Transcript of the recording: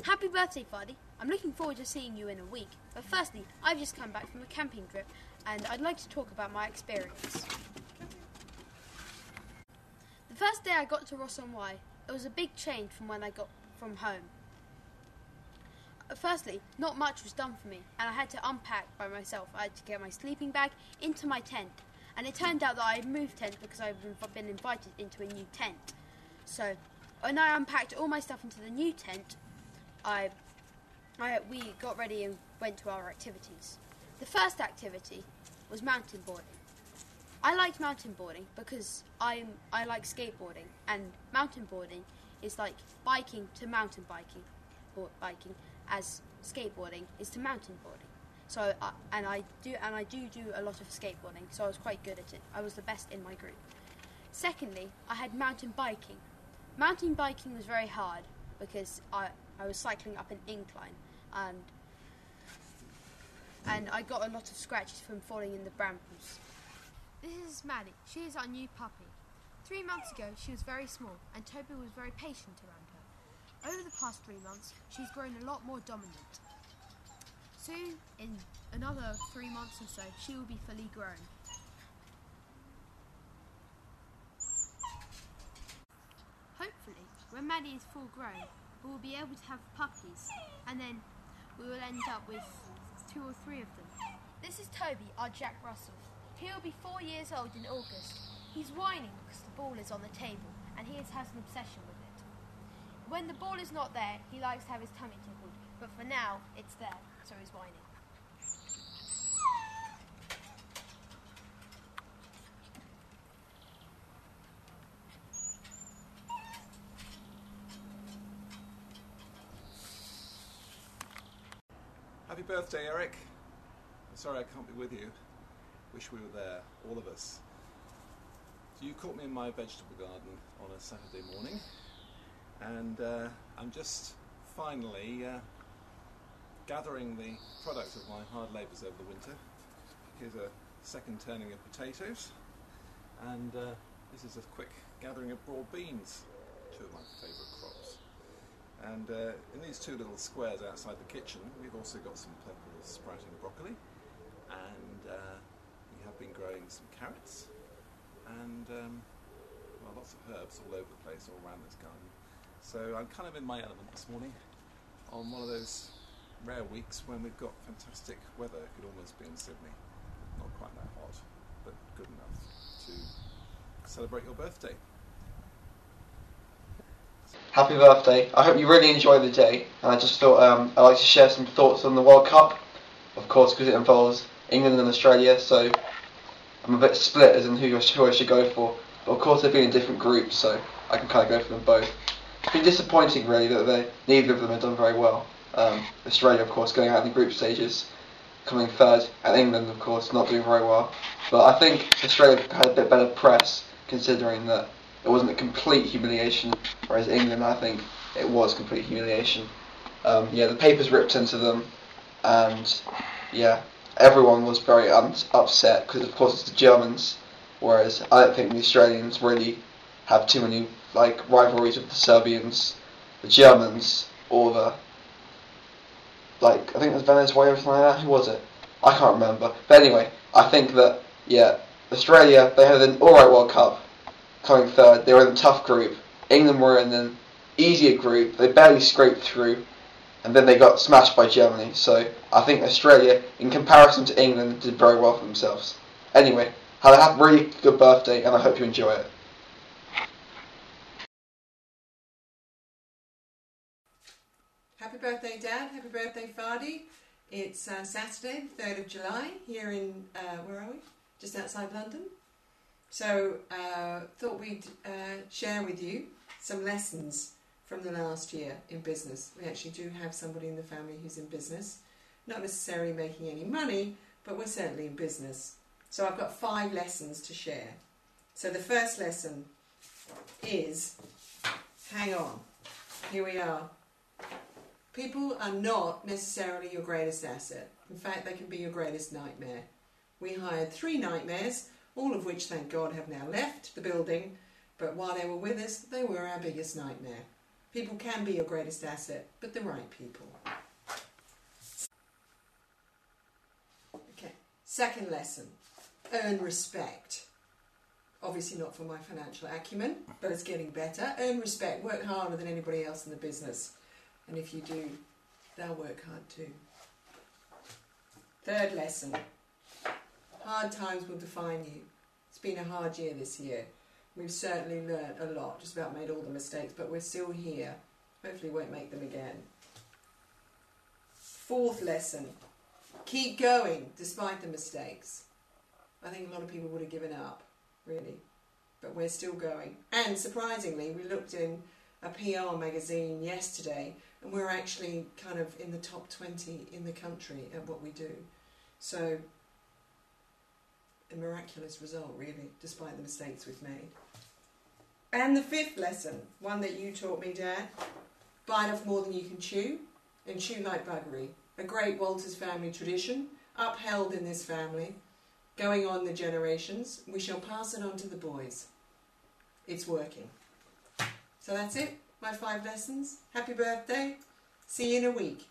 Happy birthday, Fardy. I'm looking forward to seeing you in a week. But firstly, I've just come back from a camping trip and I'd like to talk about my experience. The first day I got to Ross-on-Wye, it was a big change from when I got from home. Firstly, not much was done for me and I had to unpack by myself. I had to get my sleeping bag into my tent, and it turned out that I had moved tent because I'd been invited into a new tent. So when I unpacked all my stuff into the new tent, we got ready and went to our activities. The first activity was mountain boarding. I liked mountain boarding because I like skateboarding, and mountain boarding is like biking to mountain biking, as skateboarding is to mountain boarding. So I do a lot of skateboarding, so I was quite good at it. I was the best in my group. Secondly, I had mountain biking. Mountain biking was very hard because I was cycling up an incline, and I got a lot of scratches from falling in the brambles. This is Maddie. She is our new puppy. 3 months ago, she was very small, and Toby was very patient around her. Over the past 3 months, she's grown a lot more dominant. Soon, in another 3 months or so, she will be fully grown. Hopefully, when Maddie is full grown, we will be able to have puppies, and then we will end up with 2 or 3 of them. This is Toby, our Jack Russell. He will be 4 years old in August. He's whining because the ball is on the table, and he has an obsession with it. When the ball is not there, he likes to have his tummy tickled, but for now, it's there, so he's whining. Happy birthday, Eric. I'm sorry I can't be with you. Wish we were there, all of us. So you caught me in my vegetable garden on a Saturday morning, and I'm just finally gathering the product of my hard labours over the winter. Here's a second turning of potatoes, and this is a quick gathering of broad beans, 2 of my favourite crops. And in these 2 little squares outside the kitchen, we've also got some purple sprouting broccoli, and we have been growing some carrots, and well, lots of herbs all over the place, all around this garden. So I'm kind of in my element this morning on one of those rare weeks when we've got fantastic weather. It could almost be in Sydney. Not quite that hot, but good enough to celebrate your birthday. Happy birthday. I hope you really enjoy the day, and I just thought I'd like to share some thoughts on the World Cup, of course, because it involves England and Australia, so I'm a bit split as in who I should go for, but of course they've been in different groups, so I can kind of go for them both. It's been disappointing really that neither of them have done very well. Australia, of course, going out in the group stages, coming third, and England, of course, not doing very well. But I think Australia had a bit better press, considering that it wasn't a complete humiliation, whereas England, I think, it was complete humiliation. The papers ripped into them, and yeah, everyone was very upset because, of course, it's the Germans, whereas I don't think the Australians really have too many rivalries with the Serbians, the Germans, or I think it was Venezuela or something like that. Who was it? I can't remember. But anyway, I think that Australia, they had an alright World Cup, coming third. They were in a tough group. England were in an easier group. They barely scraped through, and then they got smashed by Germany. So I think Australia, in comparison to England, did very well for themselves. Anyway, have a really good birthday, and I hope you enjoy it. Happy birthday, Dad. Happy birthday, Fardy. It's Saturday, the 3rd of July, here in, where are we? Just outside London. So, thought we'd share with you some lessons from the last year in business. We actually do have somebody in the family who's in business. Not necessarily making any money, but we're certainly in business. So I've got 5 lessons to share. So the first lesson is, hang on, here we are. People are not necessarily your greatest asset. In fact, they can be your greatest nightmare. We hired 3 nightmares, all of which, thank God, have now left the building, but while they were with us, they were our biggest nightmare. People can be your greatest asset, but the right people. Okay, second lesson, earn respect. Obviously not for my financial acumen, but it's getting better. Earn respect, work harder than anybody else in the business. And if you do, they'll work hard too. Third lesson, hard times will define you. It's been a hard year this year. We've certainly learnt a lot, just about made all the mistakes, but we're still here. Hopefully won't make them again. Fourth lesson, keep going despite the mistakes. I think a lot of people would have given up, really, but we're still going. And surprisingly, we looked in a PR magazine yesterday and we're actually kind of in the top 20 in the country at what we do. So, a miraculous result, really, despite the mistakes we've made. And the fifth lesson, one that you taught me, Dad, bite off more than you can chew, and chew like buggery. A great Walters family tradition, upheld in this family, going on the generations. We shall pass it on to the boys. It's working. So that's it, my 5 lessons. Happy birthday. See you in a week.